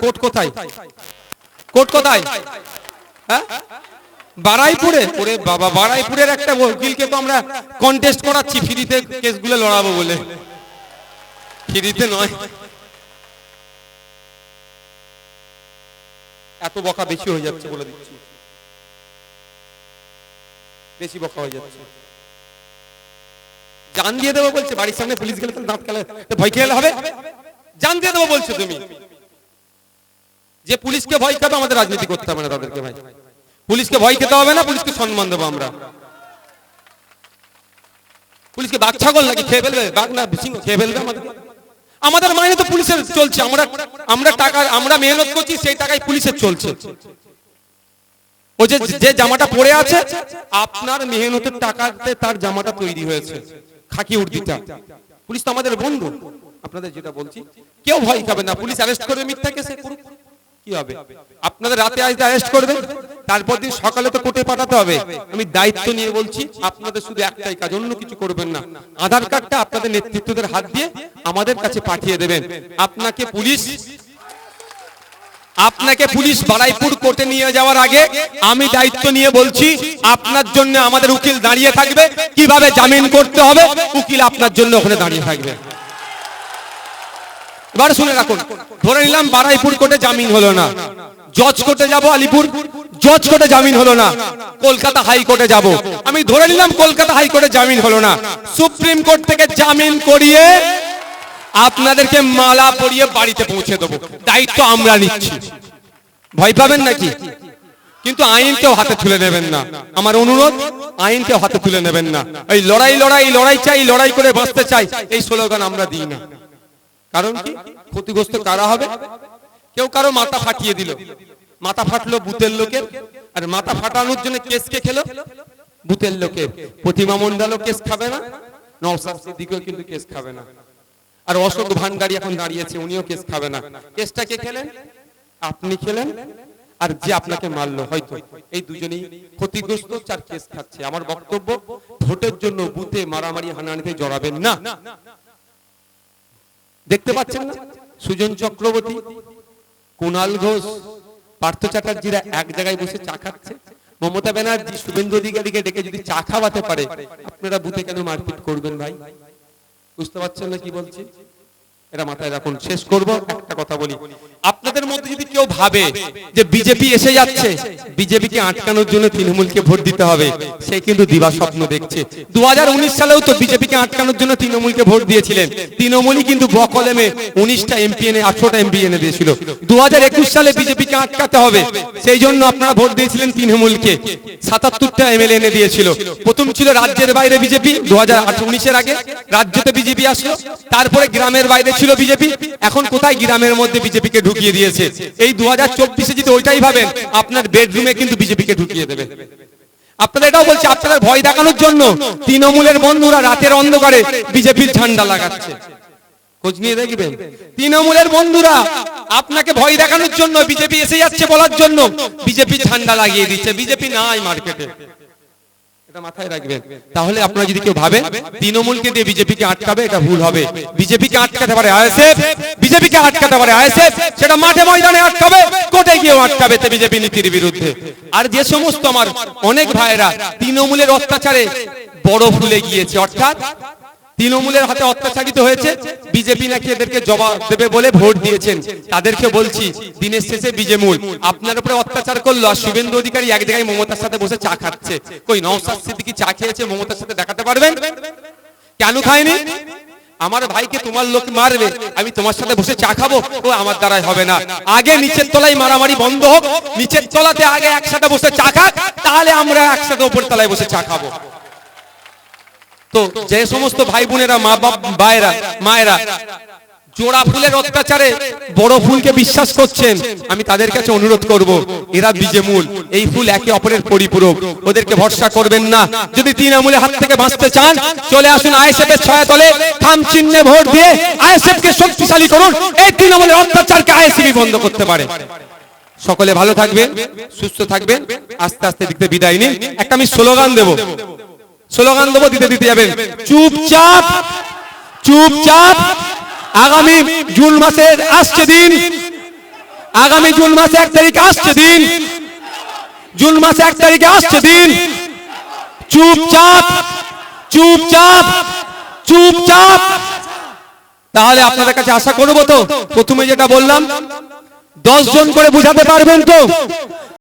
Court কোথায়? Court কোথায়? হ্যাঁ, বারাইপুরে। ওরে বাবা, বারাইপুরের একটা উকিলকে তো আমরা কন্টেস্ট করাচ্ছি ফ্রিতে কেসগুলো লড়াবো বলে। ফ্রিতে নয়, এত বকা বেশি হয়ে যাচ্ছে বলে দিচ্ছি, বেশি বকা হয়ে যাচ্ছে। জান দিয়ে দেবো বলছে, বাড়ির সামনে পুলিশ গেলে দাঁত খেলে ভয় খেলে হবে? জান দিয়ে দেবো বলছো তুমি। যে পুলিশকে ভয় খাবে আমাদের রাজনীতি করতে হবে না তাদেরকে ভাই। পুলিশকে ভয় খেতে হবে না, পুলিশকে সম্মান দেবো আমরা। পুলিশকে বাঘ ছাগল নাকি খেয়ে ফেলবে? বাঘ না সিংহ খেয়ে ফেলবে আমাদের? আমাদের মাইনে তো পুলিশের চলছে, আমরা টাকা আমরা মেহনত করছি, সেই টাকায় পুলিশের চলছে। ও যে জামাটা পরে আছে আপনার মেহনতের টাকাতে তার জামাটা তৈরি হয়েছে, খাকি উর্দিটা। পুলিশ তো আমাদের বন্ধু। আপনাদের যেটা বলছি, কেউ ভয় খাবে না। পুলিশ অ্যারেস্ট করবে মিথ্যা কেসে, কি হবে? আপনাদের রাতে আজকে অ্যারেস্ট করবে, তারপর দিন সকালে তো কোর্টে পাঠাতে হবে। আমি দায়িত্ব নিয়ে বলছি, আপনাদের শুধু একটাই কাজ, অন্য কিছু করবেন না। আধার কার্ডটা আপনাদের নেতৃত্বদের হাত দিয়ে আমাদের কাছে পাঠিয়ে দেবেন। আপনাকে পুলিশ বারাইপুর কোর্টে নিয়ে যাওয়ার আগে আমি দায়িত্ব নিয়ে বলছি, আপনার জন্য আমাদের উকিল দাঁড়িয়ে থাকবে। কিভাবে জামিন করতে হবে উকিল আপনার জন্য ওখানে দাঁড়িয়ে থাকবে। এবার শুনে রাখুন, ধরে নিলাম বারাইপুর কোর্টে জামিন হলো না, জজ কোর্টে যাব আলিপুর, জজ কোর্টে জামিন হলো না, কলকাতা হাইকোর্টে যাব। আমি ধরে নিলাম কলকাতা হাইকোর্টে জামিন হলো না, সুপ্রিম কোর্ট থেকে জামিন করিয়ে আপনাদেরকে মালা পরিয়ে বাড়িতে পৌঁছে দেবো। দায়িত্ব আমরা নিচ্ছি। ভয় পাবেন নাকি? কিন্তু আইনকেও হাতে তুলে নেবেন না, আমার অনুরোধ, আইনকেও হাতে তুলে নেবেন না। এই লড়াই লড়াই লড়াই চাই, লড়াই করে বাঁচতে চাই, এই স্লোগান আমরা দিই না। কারণ কি? ক্ষতিগ্রস্ত কারা হবে? কেউ কারো মাথা ফাটিয়ে দিল, মাথা ফাটলো বুথের লোকের, আর মাথা ফাটানোর জন্য কেস কে খেলো? বুথের লোকের। প্রতিমা মণ্ডলও কেস খাবে না, নওশাদ সিদ্দিকীও কিন্তু কেস খাবে না, আর অশোক ভান্ডারী এখন দাঁড়িয়েছে, উনিও কেস খাবে না। কেসটা কে খেলেন? আপনি খেলেন, আর যে আপনাকে মারলো হয়তো, এই দুজনেই ক্ষতিগ্রস্ত, চার কেস খাচ্ছে। আমার বক্তব্য, ভোটের জন্য বুথে মারামারি হানাহানিতে জড়াবেন না। দেখতে পাচ্ছেন না, সুজন চক্রবর্তী, কুণাল ঘোষ, পার্থ চ্যাটার্জিরা এক জায়গায় বসে চা খাচ্ছে। মমতা ব্যানার্জি শুভেন্দু অধিকারীকে ডেকে যদি চা খাওয়াতে পারে, আপনারা বুথে কেন মারপিট করবেন ভাই? বুঝতে পারছেন না কি বলছি? এটা মাথায় রাখুন। শেষ করব, একটা কথা বলি, আপনাদের মধ্যে যদি কেউ ভাবে যে বিজেপি এসে যাচ্ছে, বিজেপিকে আটকানোর জন্য তৃণমূলকে ভোট দিতে হবে, সে কিন্তু দিবা স্বপ্ন দেখছে। 2019 সালেও তো বিজেপিকে আটকানোর জন্য তৃণমূলকে ভোট দিয়েছিলেন। তৃণমূলই কিন্তু বকলেমে 19টা এমপি এনে 18টা এমপি এনে দিয়েছিল। 2021 সালে বিজেপিকে আটকাতে হবে, সেই জন্য আপনারা ভোট দিয়েছিলেন তৃণমূলকে, 77টা এমএলএ এনে দিয়েছিল। প্রথম ছিল রাজ্যের বাইরে বিজেপি, 2019-এর আগে রাজ্যতে বিজেপি আসলো, তারপরে গ্রামের বাইরে ছিল বিজেপি, এখন কোথায়? গ্রামের মধ্যে বিজেপিকে ঢুকিয়ে দিয়েছে। এই 2024-এ যদি ওইটাই ভাবেন, আপনার বেডরুমে কিন্তু বিজেপিকে ঢুকিয়ে দেবে। আপনারা এটাও বলছে, আপনারা ভয় দেখানোর জন্য তৃণমূলের বন্ধুরা রাতের অন্ধকারে বিজেপির ঝান্ডা লাগাচ্ছে। খোঁজ নিয়ে দেখবেন, তৃণমূলের বন্ধুরা আপনাকে ভয় দেখানোর জন্য, বিজেপি এসে যাচ্ছে বলার জন্য বিজেপির ঝান্ডা লাগিয়ে দিচ্ছে। বিজেপি নাই মার্কেটে, এটা মাথায় রাখবেন। তাহলে আপনারা যদি কেউ ভাবেন তৃণমূলকে দিয়ে বিজেপিকে আটকাবে, এটা ভুল হবে। বিজেপিকে আটকাতে পারে আইএসএফ, বিজেপিকে আটকাতে পারে আইএসএফ, সেটা মাঠে ময়দানে আটকাবে, কোর্টে গিয়েও আটকাবে বিজেপি নীতির বিরুদ্ধে। আর যে সমস্ত আমার অনেক ভাইরা তৃণমূলের অত্যাচারে বড় ভুলে গিয়েছে, অর্থাৎ তৃণমূলের হাতে অত্যাচারিত হয়েছে, বিজেপি নাকি এদেরকে জবাব দেবে বলে ভোট দিয়েছেন, তাদেরকে বলছি, দিনের শেষে বিজেমূল আপনার উপরে অত্যাচার করলো, আর শুভেন্দু অধিকারী এক জায়গায় মমতার সাথে বসে চা খাচ্ছে। কই নওশাদ সিদ্দিকী চা খেয়েছে মমতার সাথে, দেখাতে পারবেন? কেন খায়নি? আমার ভাইকে তোমার লোক মারবে, আমি তোমার সাথে বসে চা খাবো? ও আমার দ্বারাই হবে না। আগে নিচের তলায় মারামারি বন্ধ হোক, নিচের তলাতে আগে একসাথে বসে চা খাক, তাহলে আমরা একসাথে উপর তলায় বসে চা খাবো। তো যে সমস্ত ভাই বোনেরা, মা বাপ ভাইরা, মায়েরা জোড়া ফুলের অত্যাচারে বড় ফুলকে বিশ্বাস করছেন, আমি তাদের কাছে অনুরোধ করব, এরা বীজমূল, এই ফুল একে অপরের পরিপূরক, ওদেরকে ভরসা করবেন না। যদি তৃণমূলের হাত থেকে বাঁচতে চান, চলে আসুন আইএসএফ এর ছায়াতলে, খাম চিহ্নে ভোট দিয়ে আইএসএফ কে শক্তিশালী করুন। এই তৃণমূলের অত্যাচারকে আইএসএফ বন্ধ করতে পারে। সকলে ভালো থাকবেন, সুস্থ থাকবেন। আস্তে আস্তে দিতে বিদায় নিন। একটা আমি স্লোগান দেবো, স্লোগান দেবো, দিতে দিতে যাবেন। চুপচাপ চুপচাপ, আগামী জুন মাসের আসছে দিন, আগামী জুন মাসে 1 তারিখ আসছে দিন, জুন মাসে 1 তারিখে আসছে দিন, চুপচাপ চুপচাপ চুপচাপ। তাহলে আপনাদের কাছে আশা করব তো, প্রথমে যেটা বললাম 10 জন করে বুঝাতে পারবেন তো?